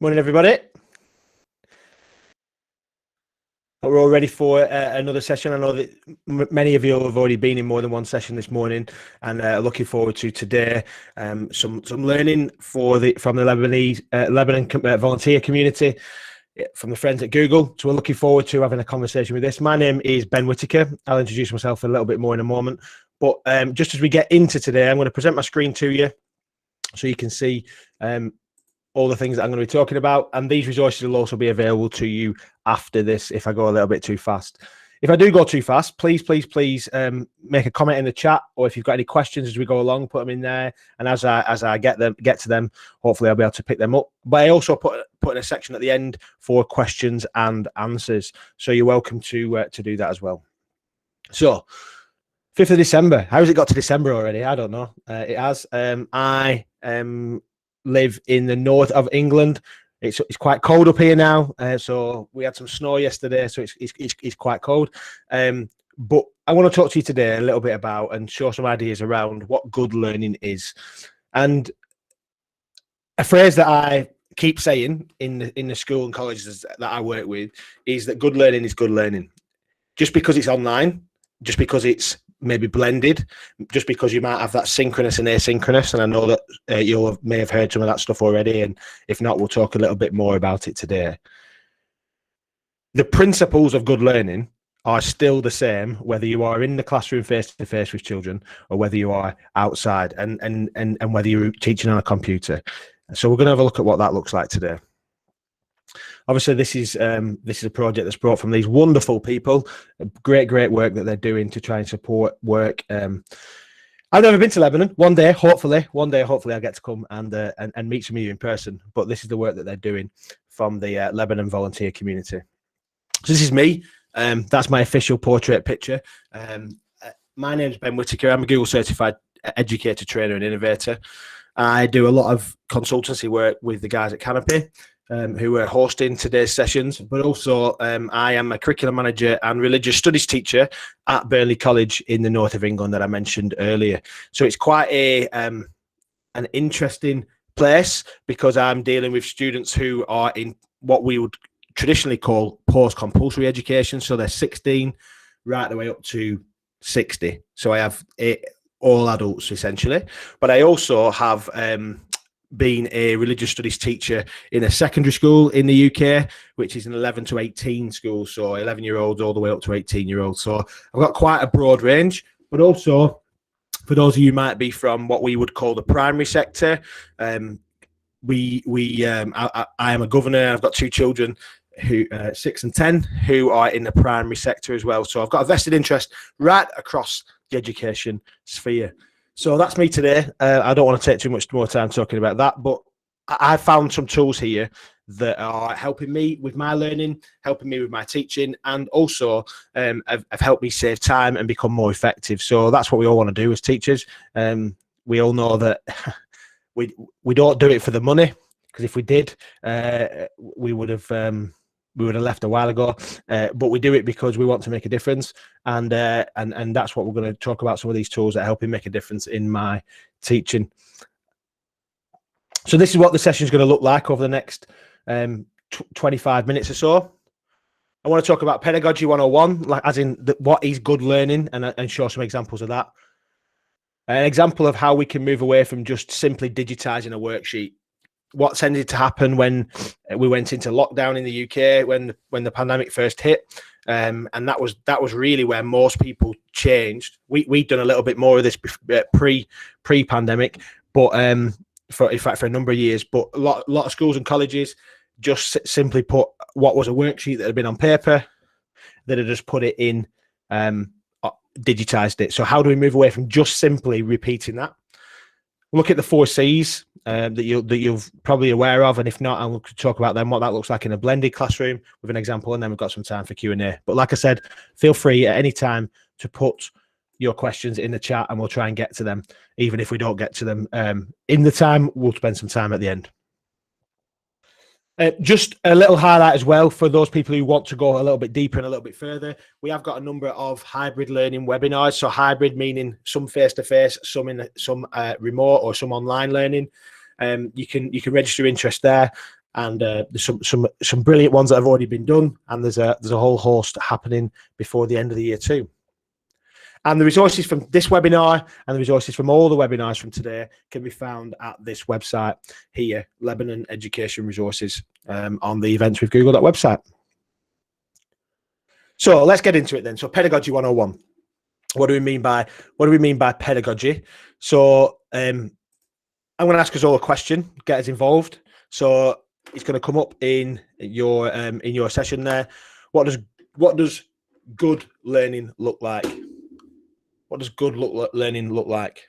Morning, everybody. We're all ready for another session. I know that many of you have already been in more than one session this morning, and looking forward to today. Some learning from the Lebanon volunteer community from the friends at Google. So we're looking forward to having a conversation with this. My name is Ben Whitaker. I'll introduce myself a little bit more in a moment. But just as we get into today, I'm going to present my screen to you so you can see all the things that I'm going to be talking about, and these resources will also be available to you after this if I go a little bit too fast. If I do go too fast, please make a comment in the chat, or if you've got any questions as we go along, put them in there, and as I get to them, hopefully I'll be able to pick them up. But I also put in a section at the end for questions and answers, so you're welcome to do that as well. So 5th of December, how has it got to December already? I don't know. It has. I live in the north of England. It's quite cold up here now, so we had some snow yesterday, so it's quite cold. But I want to talk to you today a little bit about and show some ideas around what good learning is. And a phrase that I keep saying in the school and colleges that I work with is that good learning is good learning. Just because it's online, just because it's maybe blended, just because you might have that synchronous and asynchronous, and I know that you may have heard some of that stuff already, and if not, we'll talk a little bit more about it today. The principles of good learning are still the same whether you are in the classroom face to face with children or whether you are outside, and whether you're teaching on a computer. So we're going to have a look at what that looks like today. Obviously, this is a project that's brought from these wonderful people. Great work that they're doing to try and support work. I've never been to Lebanon. One day, hopefully, I'll get to come and meet some of you in person. But this is the work that they're doing from the Lebanon volunteer community. So this is me. That's my official portrait picture. My name is Ben Whitaker. I'm a Google certified educator, trainer, and innovator. I do a lot of consultancy work with the guys at Canopy, who are hosting today's sessions, but also I am a curriculum manager and religious studies teacher at Burnley College in the north of England that I mentioned earlier. So it's quite an interesting place because I'm dealing with students who are in what we would traditionally call post-compulsory education. So they're 16 right the way up to 60. So I have all adults essentially, but I also have been a religious studies teacher in a secondary school in the UK, which is an 11 to 18 school, so 11-year-olds all the way up to 18-year-olds. So I've got quite a broad range, but also for those of you who might be from what we would call the primary sector, I am a governor. I've got two children who 6 and 10 who are in the primary sector as well. So I've got a vested interest right across the education sphere. So that's me today. I don't want to take too much more time talking about that, but I found some tools here that are helping me with my learning, helping me with my teaching, and also have helped me save time and become more effective. So that's what we all want to do as teachers. We all know that we don't do it for the money, because if we did, we would have left a while ago, but we do it because we want to make a difference, and that's what we're going to talk about. Some of these tools that are helping make a difference in my teaching. So this is what the session is going to look like over the next 25 minutes or so. I want to talk about Pedagogy 101, like as in what is good learning, and show some examples of that. An example of how we can move away from just simply digitizing a worksheet. What tended to happen when we went into lockdown in the UK when the pandemic first hit, and that was really where most people changed. We'd done a little bit more of this pre-pandemic, but for a number of years. But a lot of schools and colleges just simply put what was a worksheet that had been on paper, that had just put it in, digitized it. So how do we move away from just simply repeating that? Look at the 4 C's that you're probably aware of, and if not, I'll talk about them, what that looks like in a blended classroom with an example, and then we've got some time for Q&A. But like I said, feel free at any time to put your questions in the chat, and we'll try and get to them. Even if we don't get to them in the time, we'll spend some time at the end. Just a little highlight as well for those people who want to go a little bit deeper and a little bit further. We have got a number of hybrid learning webinars. So hybrid meaning some face-to-face, some remote, or some online learning. You can register interest there. and there's some brilliant ones that have already been done, and there's a whole host happening before the end of the year too. And the resources from this webinar and the resources from all the webinars from today can be found at this website here, Lebanon Education Resources, on the Events with Google website. So let's get into it then. So Pedagogy 101. What do we mean by pedagogy? So I'm going to ask us all a question, get us involved. So it's going to come up in your session there. What does good learning look like? What does good learning look like?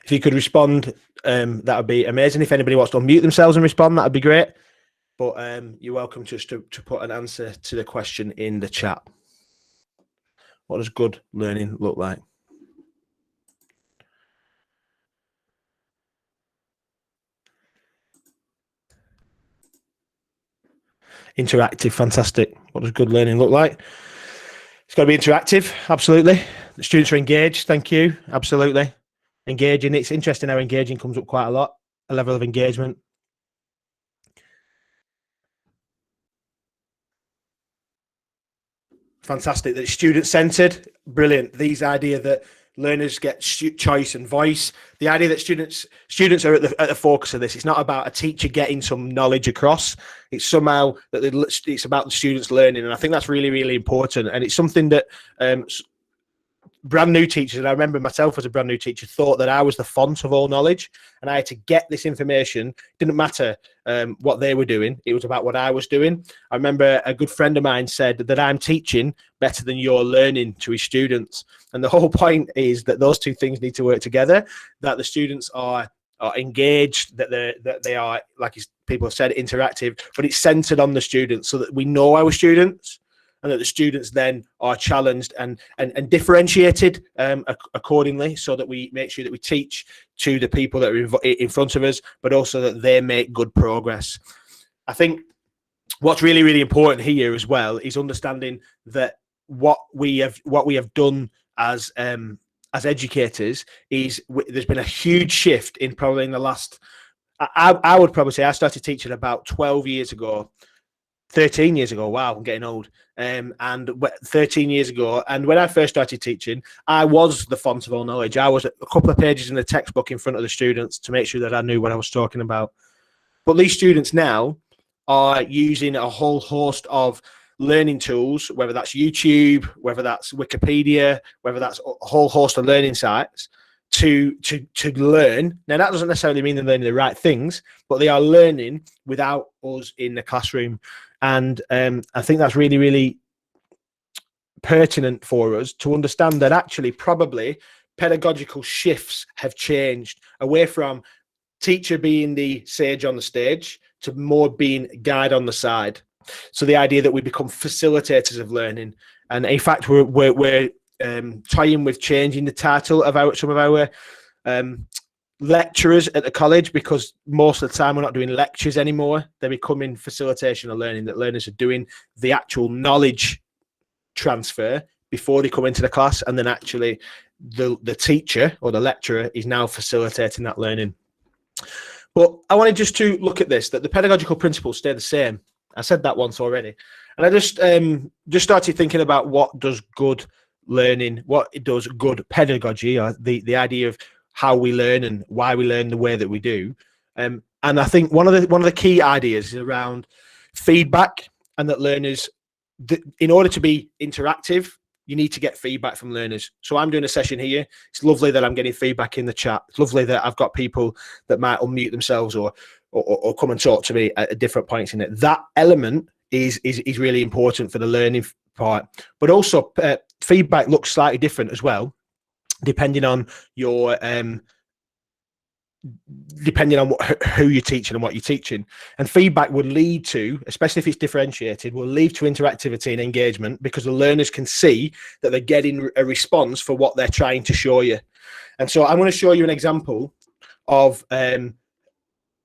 If you could respond, that would be amazing. If anybody wants to unmute themselves and respond, that would be great. But you're welcome just to put an answer to the question in the chat. What does good learning look like? Interactive, fantastic. What does good learning look like? It's got to be interactive, absolutely. The students are engaged, thank you, absolutely. Engaging, it's interesting how engaging comes up quite a lot, a level of engagement. Fantastic, that it's student-centered, brilliant. These idea that learners get choice and voice. The idea that students are at the focus of this. It's not about a teacher getting some knowledge across. It's somehow that it's about the students learning, and I think that's really, really important. And it's something that brand new teachers, and I remember myself as a brand new teacher, thought that I was the font of all knowledge, and I had to get this information. It didn't matter what they were doing. It was about what I was doing. I remember a good friend of mine said that I'm teaching better than you're learning to his students. And the whole point is that those two things need to work together, that the students are engaged, that they are, like people have said, interactive, but it's centered on the students so that we know our students, and that the students then are challenged and differentiated accordingly, so that we make sure that we teach to the people that are in front of us, but also that they make good progress. I think what's really, really important here as well is understanding that what we have done as educators is there's been a huge shift in probably in the last, I would probably say I started teaching about 12 years ago. 13 years ago. Wow, I'm getting old. And 13 years ago, and when I first started teaching, I was the font of all knowledge. I was a couple of pages in the textbook in front of the students to make sure that I knew what I was talking about. But these students now are using a whole host of learning tools, whether that's YouTube, whether that's Wikipedia, whether that's a whole host of learning sites to learn. Now, that doesn't necessarily mean they're learning the right things, but they are learning without us in the classroom. And I think that's really, really pertinent for us to understand that actually probably pedagogical shifts have changed away from teacher being the sage on the stage to more being guide on the side. So the idea that we become facilitators of learning. And in fact, we're toying with changing the title of some of our lecturers at the college, because most of the time we're not doing lectures anymore. They're becoming facilitation of learning, that learners are doing the actual knowledge transfer before they come into the class, and then actually the teacher or the lecturer is now facilitating that learning. But I wanted just to look at this, that the pedagogical principles stay the same. I said that once already, and I just started thinking about what does good learning, what does good pedagogy, or the idea of how we learn and why we learn the way that we do. And I think one of the key ideas is around feedback, and that learners, in order to be interactive, you need to get feedback from learners. So I'm doing a session here. It's lovely that I'm getting feedback in the chat. It's lovely that I've got people that might unmute themselves or come and talk to me at different points in it. That element is really important for the learning part. But also feedback looks slightly different as well, depending on your who you're teaching and what you're teaching. And feedback would lead to, especially if it's differentiated, will lead to interactivity and engagement, because the learners can see that they're getting a response for what they're trying to show you. And so I'm going to show you an example of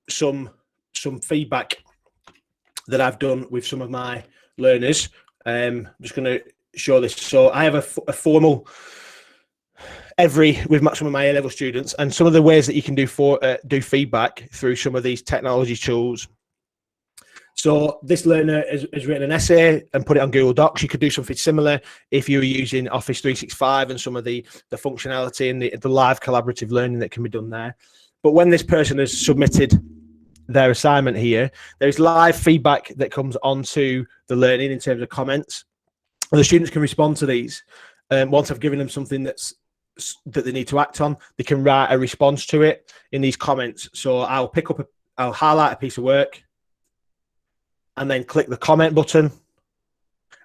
some feedback that I've done with some of my learners. I'm just going to show this. So I have a formal with some of my A-level students, and some of the ways that you can do feedback through some of these technology tools. So this learner has written an essay and put it on Google Docs. You could do something similar if you were using Office 365 and some of the functionality and the live collaborative learning that can be done there. But when this person has submitted their assignment here, there's live feedback that comes onto the learning in terms of comments. And the students can respond to these. Once I've given them something that they need to act on, they can write a response to it in these comments. So I'll highlight a piece of work, and then click the comment button.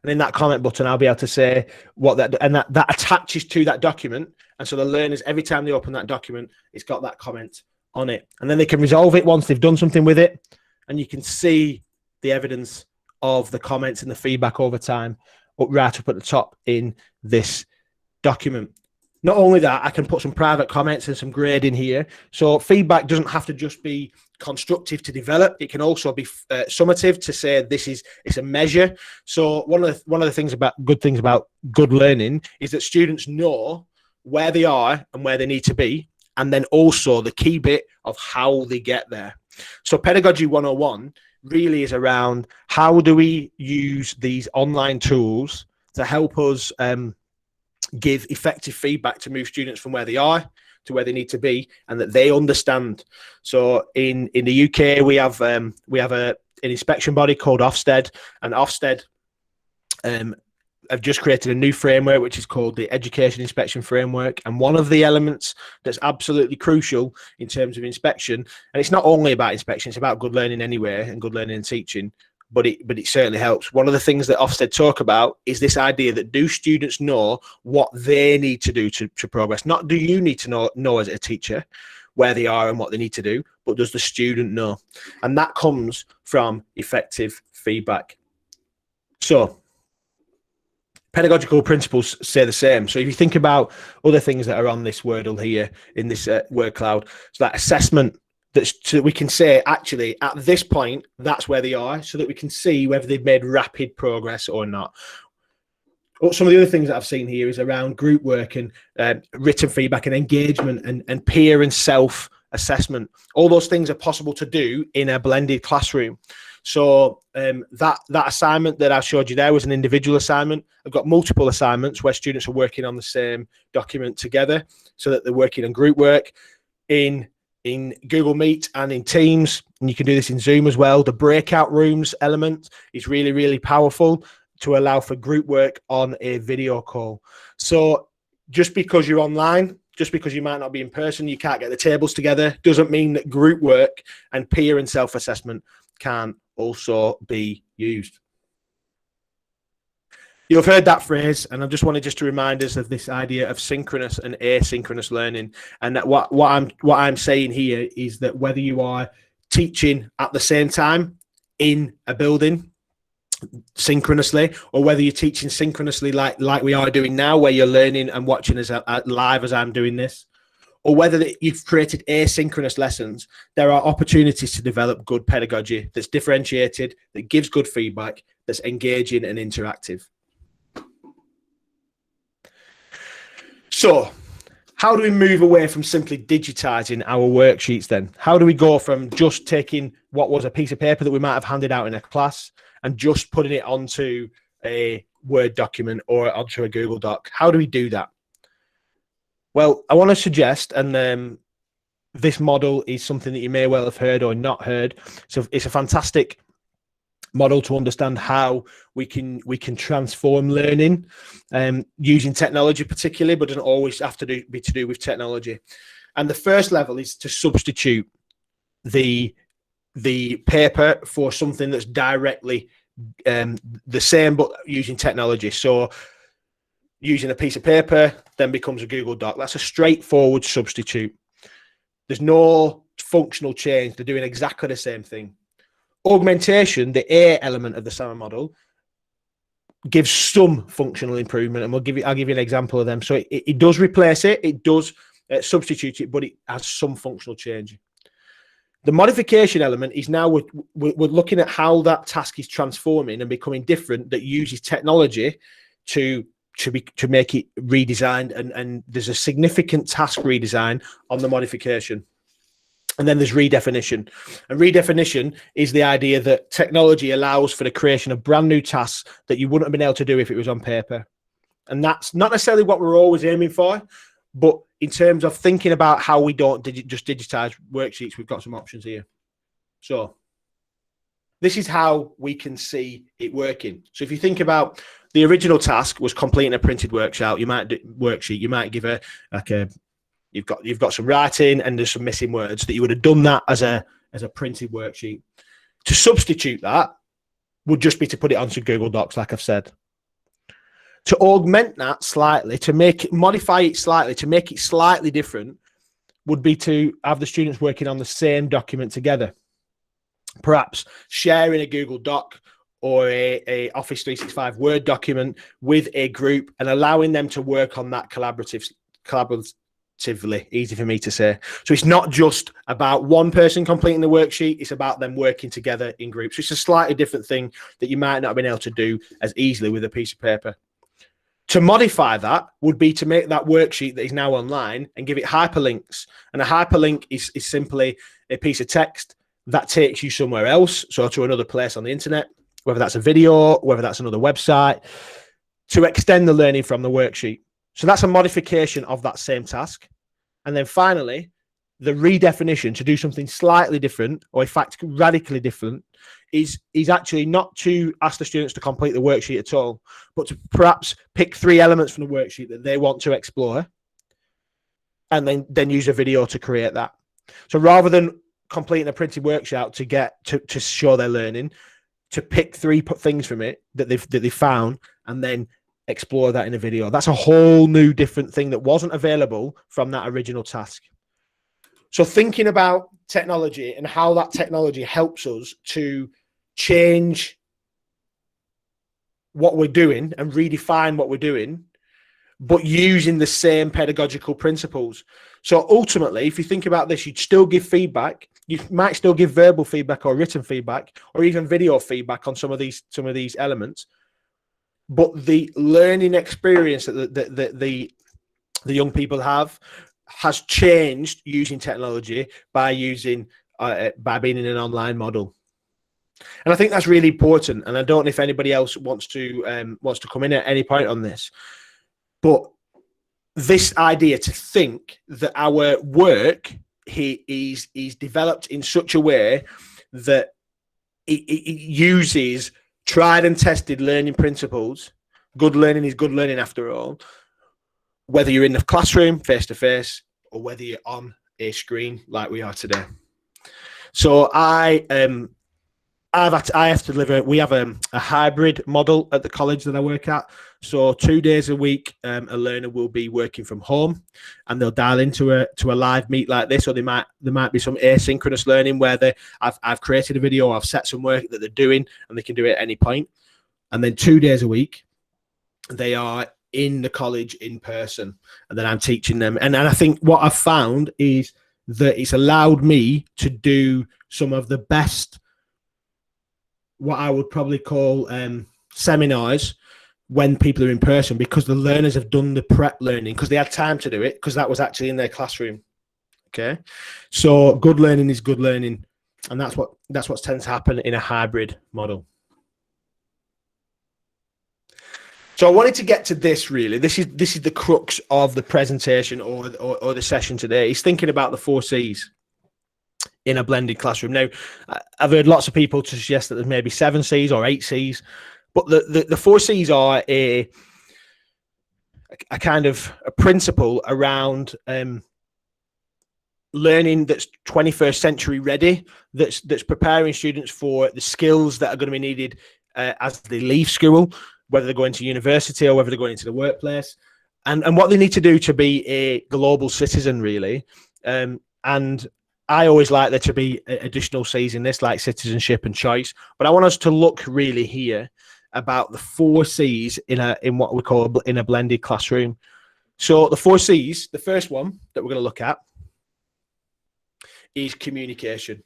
And in that comment button, I'll be able to say that attaches to that document. And so the learners, every time they open that document, it's got that comment on it. And then they can resolve it once they've done something with it. And you can see the evidence of the comments and the feedback over time right up at the top in this document. Not only that, I can put some private comments and some grading here. So feedback doesn't have to just be constructive to develop. It can also be summative to say it's a measure. So one of the good things about good learning is that students know where they are and where they need to be, and then also the key bit of how they get there. So Pedagogy 101 really is around how do we use these online tools to help us give effective feedback to move students from where they are to where they need to be, and that they understand. So in the UK, we have an inspection body called Ofsted, and Ofsted have just created a new framework which is called the Education Inspection Framework. And one of the elements that's absolutely crucial in terms of inspection, and it's not only about inspection, it's about good learning anyway and good learning and teaching, but it certainly helps. One of the things that Ofsted talk about is this idea that do students know what they need to do to progress? Not do you need to know as a teacher where they are and what they need to do, but does the student know? And that comes from effective feedback. So pedagogical principles say the same. So if you think about other things that are on this Wordle here in this word cloud, so that assessment, so we can say, actually, at this point, that's where they are, so that we can see whether they've made rapid progress or not. Some of the other things that I've seen here is around group work and written feedback and engagement and peer and self-assessment. All those things are possible to do in a blended classroom. So that assignment that I showed you there was an individual assignment. I've got multiple assignments where students are working on the same document together, so that they're working on group work in Google Meet and in Teams, and you can do this in Zoom as well. The breakout rooms element is really, really powerful to allow for group work on a video call. So just because you're online, just because you might not be in person, you can't get the tables together, doesn't mean that group work and peer and self-assessment can also be used. You've heard that phrase, and I just wanted to remind us of this idea of synchronous and asynchronous learning. And that what I'm saying here is that whether you are teaching at the same time in a building synchronously, or whether you're teaching synchronously like we are doing now, where you're learning and watching us live as I'm doing this, or whether you've created asynchronous lessons, there are opportunities to develop good pedagogy that's differentiated, that gives good feedback, that's engaging and interactive. So how do we move away from simply digitizing our worksheets then? How do we go from just taking what was a piece of paper that we might have handed out in a class and just putting it onto a Word document or onto a Google Doc? How do we do that? Well, I want to suggest, and this model is something that you may well have heard or not heard. So it's a fantastic model to understand how we can transform learning using technology particularly, but doesn't always have to be to do with technology. And the first level is to substitute the paper for something that's directly the same but using technology. So using a piece of paper then becomes a Google Doc. That's a straightforward substitute. There's no functional change. They're doing exactly the same thing. Augmentation, the A element of the SAMR model, gives some functional improvement, and I'll give you an example of them. So it does replace it, it does substitute it, but it has some functional change. The modification element is now we're looking at how that task is transforming and becoming different, that uses technology to to make it redesigned, and there's a significant task redesign on the modification. And then there's redefinition. And redefinition is the idea that technology allows for the creation of brand new tasks that you wouldn't have been able to do if it was on paper. And that's not necessarily what we're always aiming for, but in terms of thinking about how we don't just digitize worksheets, we've got some options here. So this is how we can see it working. So if you think about the original task was completing a printed worksheet, you might give you've got some writing and there's some missing words that you would have done that as a printed worksheet. To substitute that would just be to put it onto Google Docs, like I've said. To augment that slightly, modify it slightly, to make it slightly different, would be to have the students working on the same document together. Perhaps sharing a Google Doc or a Office 365 Word document with a group and allowing them to work on that collaboratively, easy for me to say. So it's not just about one person completing the worksheet, it's about them working together in groups. So it's a slightly different thing that you might not have been able to do as easily with a piece of paper. To modify that would be to make that worksheet that is now online and give it hyperlinks. And a hyperlink is simply a piece of text that takes you somewhere else, so to another place on the internet, whether that's a video, whether that's another website, to extend the learning from the worksheet. So that's a modification of that same task. And then finally, the redefinition, to do something slightly different, or in fact radically different, is actually not to ask the students to complete the worksheet at all, but to perhaps pick 3 elements from the worksheet that they want to explore and then use a video to create that. So rather than completing a printed worksheet to show their learning, to pick 3 things from it that they found and then explore that in a video. That's a whole new different thing that wasn't available from that original task. So thinking about technology and how that technology helps us to change what we're doing and redefine what we're doing, but using the same pedagogical principles. So ultimately, if you think about this, you'd still give feedback. You might still give verbal feedback or written feedback or even video feedback on some of these elements. But the learning experience that the young people have has changed using technology by being in an online model. And I think that's really important. And I don't know if anybody else wants to come in at any point on this, but this idea to think that our work is developed in such a way that it uses tried and tested learning principles. Good learning is good learning after all, whether you're in the classroom face to face or whether you're on a screen like we are today. So I have to deliver. We have a hybrid model at the college that I work at. So 2 days a week, a learner will be working from home, and they'll dial into a live meet like this. Or there might be some asynchronous learning where I've created a video, or I've set some work that they're doing, and they can do it at any point. And then 2 days a week, they are in the college in person, and then I'm teaching them. And I think what I've found is that it's allowed me to do some of the best, what I would probably call seminars when people are in person, because the learners have done the prep learning because they had time to do it, because that was actually in their classroom. Okay, so good learning is good learning, and that's what tends to happen in a hybrid model. So I wanted to get to this really. This is the crux of the presentation or the session today. Is thinking about the 4 C's in a blended classroom. Now, I've heard lots of people to suggest that there's maybe 7 C's or 8 C's, but the 4 C's are a kind of a principle around learning that's 21st century ready, that's preparing students for the skills that are going to be needed as they leave school, whether they're going to university or whether they're going into the workplace, and what they need to do to be a global citizen, really. And I always like there to be additional C's in this, like citizenship and choice. But I want us to look really here about the 4 C's in what we call in a blended classroom. So the 4 C's, the first one that we're going to look at is communication.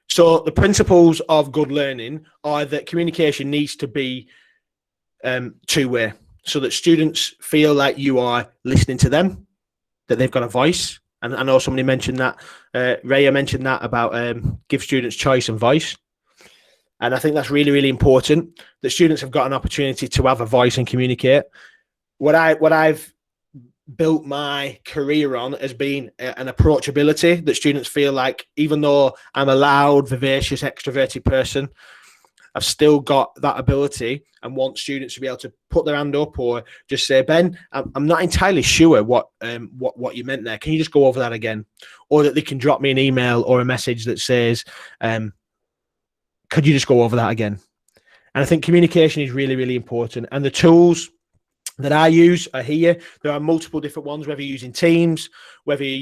So the principles of good learning are that communication needs to be 2-way. so that students feel like you are listening to them, that they've got a voice. And I know somebody mentioned that, Raya mentioned that about give students choice and voice. And I think that's really, really important, that students have got an opportunity to have a voice and communicate. What I've built my career on has been an approachability, that students feel like, even though I'm a loud, vivacious, extroverted person, I've still got that ability and want students to be able to put their hand up or just say, Ben, I'm not entirely sure what you meant there. Can you just go over that again? Or that they can drop me an email or a message that says, could you just go over that again? And I think communication is really, really important. And the tools that I use are here. There are multiple different ones, whether you're using Teams, whether you're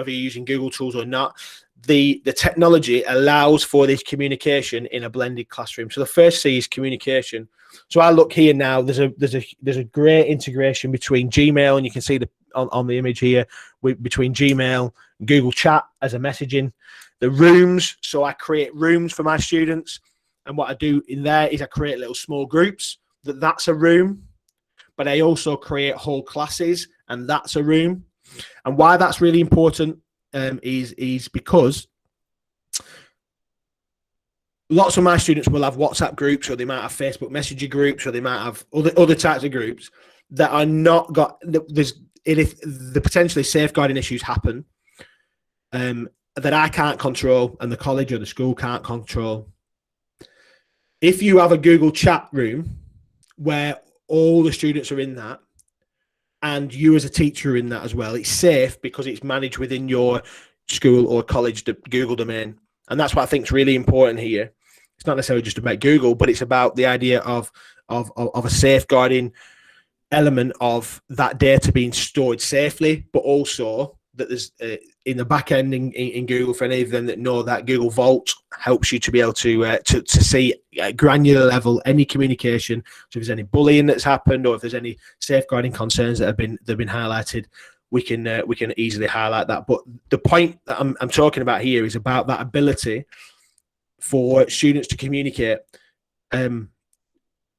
using Google tools or not. The technology allows for this communication in a blended classroom. So the first C is communication. So I look here now. There's a great integration between Gmail, and you can see on the image here, between Gmail and Google Chat as a messaging. The rooms. So I create rooms for my students, and what I do in there is I create little small groups. That's a room. But I also create whole classes, and that's a room. And why that's really important is because lots of my students will have WhatsApp groups, or they might have Facebook Messenger groups, or they might have other types of groups that are not got. If the potentially safeguarding issues happen that I can't control, and the college or the school can't control. If you have a Google Chat room where all the students are in that, and you as a teacher are in that as well, it's safe because it's managed within your school or college Google domain. And that's what I think is really important here. It's not necessarily just about Google, but it's about the idea of a safeguarding element of that data being stored safely, but also that there's in the back end in Google, for any of them that know, that Google Vault helps you to be able to see at granular level any communication. So if there's any bullying that's happened, or if there's any safeguarding concerns that have been highlighted, we can easily highlight that. But the point that I'm talking about here is about that ability for students to communicate. The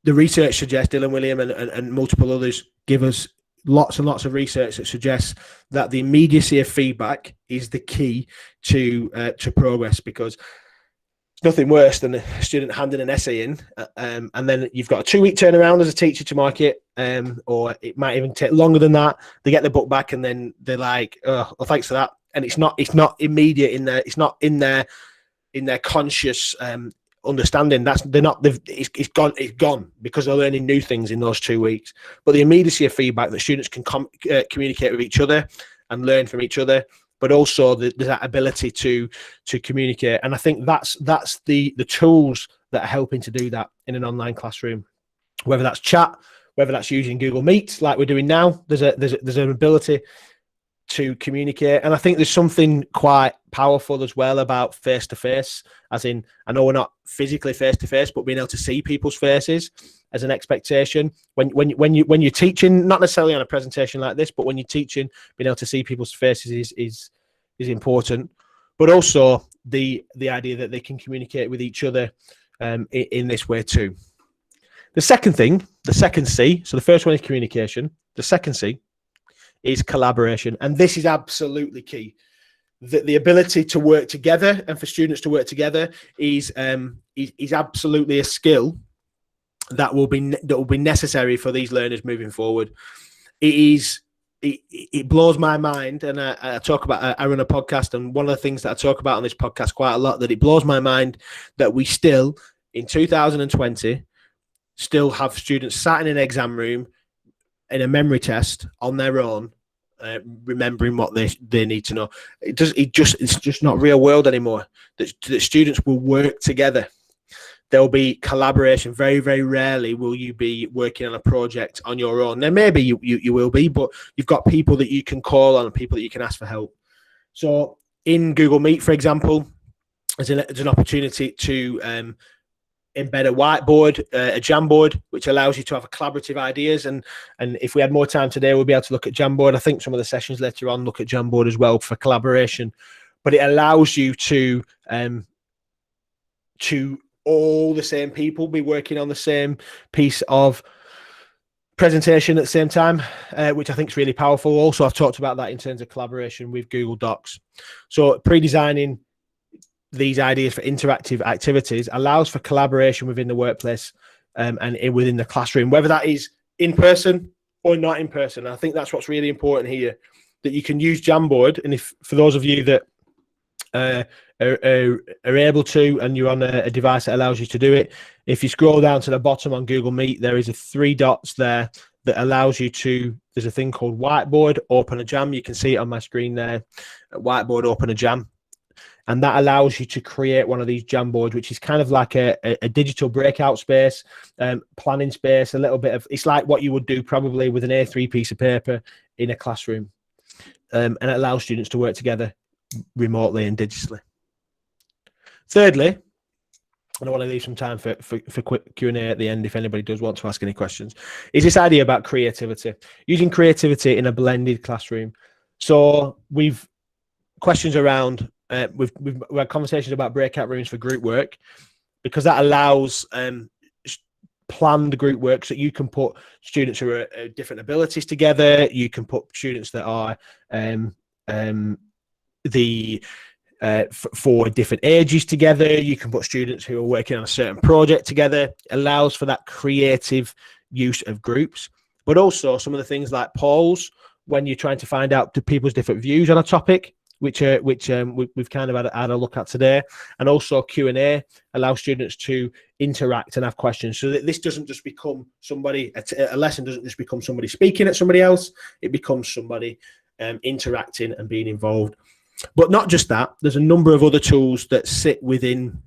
research suggests, Dylan William and multiple others give us lots and lots of research that suggests that the immediacy of feedback is the key to progress, because it's nothing worse than a student handing an essay in and then you've got a 2-week turnaround as a teacher to mark it, or it might even take longer than that. They get the book back and then they're like, oh, well, thanks for that. And it's not immediate in there. It's not in their conscious understanding. It's gone because they're learning new things in those 2 weeks. But the immediacy of feedback, that students can communicate with each other and learn from each other, but also there's that ability to communicate. And I think that's the tools that are helping to do that in an online classroom, whether that's chat, whether that's using Google Meet like we're doing now. There's an ability to communicate. And I think there's something quite powerful as well about face-to-face, as in, I know we're not physically face-to-face, but being able to see people's faces as an expectation. When you're teaching, not necessarily on a presentation like this, but when you're teaching, being able to see people's faces is important. But also the idea that they can communicate with each other in this way too. The second C, so the first one is communication. The second C is collaboration. And this is absolutely key. The ability to work together, and for students to work together, is absolutely a skill that will be necessary for these learners moving forward. It blows my mind, and I run a podcast, and one of the things that I talk about on this podcast quite a lot, that it blows my mind that we still, in 2020, still have students sat in an exam room in a memory test on their own, remembering what they need to know. It's just not real world anymore. That students will work together. There'll be collaboration. Very, very rarely will you be working on a project on your own. Now, maybe you will be, but you've got people that you can call on and people that you can ask for help. So in Google Meet, for example, there's an opportunity to embed a whiteboard, a Jamboard, which allows you to have collaborative ideas. And if we had more time today, we'll be able to look at Jamboard. I think some of the sessions later on look at Jamboard as well for collaboration. But it allows you to all the same people be working on the same piece of presentation at the same time, which I think is really powerful. Also, I've talked about that in terms of collaboration with Google Docs. So pre-designing these ideas for interactive activities allows for collaboration within the workplace and within the classroom, whether that is in person or not in person. I think that's what's really important here, that you can use Jamboard. And if for those of you that are able to, and you're on a device that allows you to do it, if you scroll down to the bottom on Google Meet, there is a 3 dots there that allows you to, there's a thing called Whiteboard, Open a Jam. You can see it on my screen there, Whiteboard, Open a Jam. And that allows you to create one of these Jamboards, which is kind of like a digital breakout space, planning space, a little bit of, it's like what you would do probably with an A3 piece of paper in a classroom. And it allows students to work together remotely and digitally. Thirdly, and I want to leave some time for quick Q&A at the end if anybody does want to ask any questions, is this idea about creativity, using creativity in a blended classroom. So we've questions around, we've had conversations about breakout rooms for group work, because that allows planned group work, so you can put students who are different abilities together. You can put students that are for different ages together. You can put students who are working on a certain project together. It allows for that creative use of groups, but also some of the things like polls when you're trying to find out people's different views on a topic, which we've kind of had a look at today. And also Q&A allows students to interact and have questions, so that this doesn't just become somebody, a lesson doesn't just become somebody speaking at somebody else, it becomes somebody interacting and being involved. But not just that, there's a number of other tools that sit within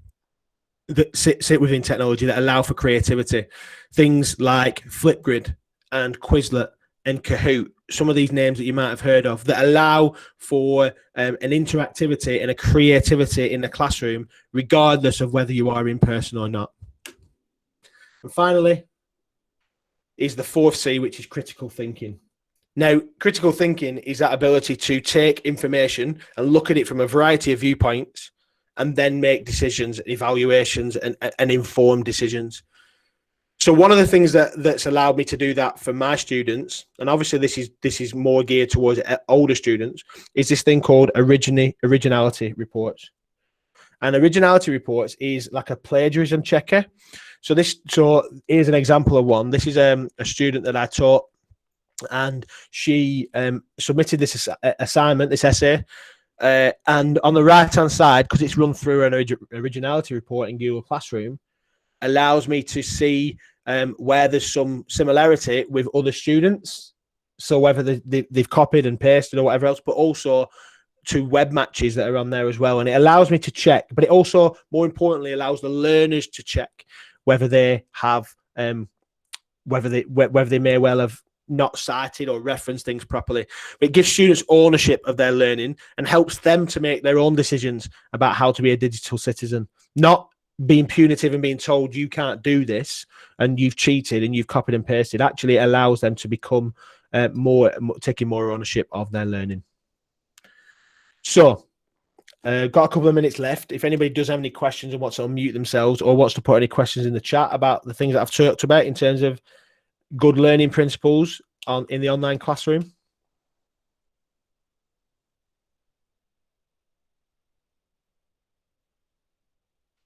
technology that allow for creativity. Things like Flipgrid and Quizlet and Kahoot, some of these names that you might have heard of, that allow for an interactivity and a creativity in the classroom, regardless of whether you are in person or not. And finally is the 4th C, which is critical thinking. Now, critical thinking is that ability to take information and look at it from a variety of viewpoints and then make decisions, evaluations, and informed decisions. So one of the things that's allowed me to do that for my students, and obviously this is more geared towards older students, is this thing called originality reports. And originality reports is like a plagiarism checker. So here's an example of one. This is a student that I taught, and she submitted this assignment, this essay, and on the right hand side, because it's run through an originality report in Google Classroom, allows me to see where there's some similarity with other students, so whether they've copied and pasted or whatever else, but also to web matches that are on there as well. And it allows me to check, but it also, more importantly, allows the learners to check whether they have whether they may well have not cited or referenced things properly. But it gives students ownership of their learning and helps them to make their own decisions about how to be a digital citizen, not being punitive and being told you can't do this and you've cheated and you've copied and pasted. Actually, it allows them to become taking more ownership of their learning. So got a couple of minutes left. If anybody does have any questions and wants to unmute themselves or wants to put any questions in the chat about the things that I've talked about in terms of good learning principles in the online classroom.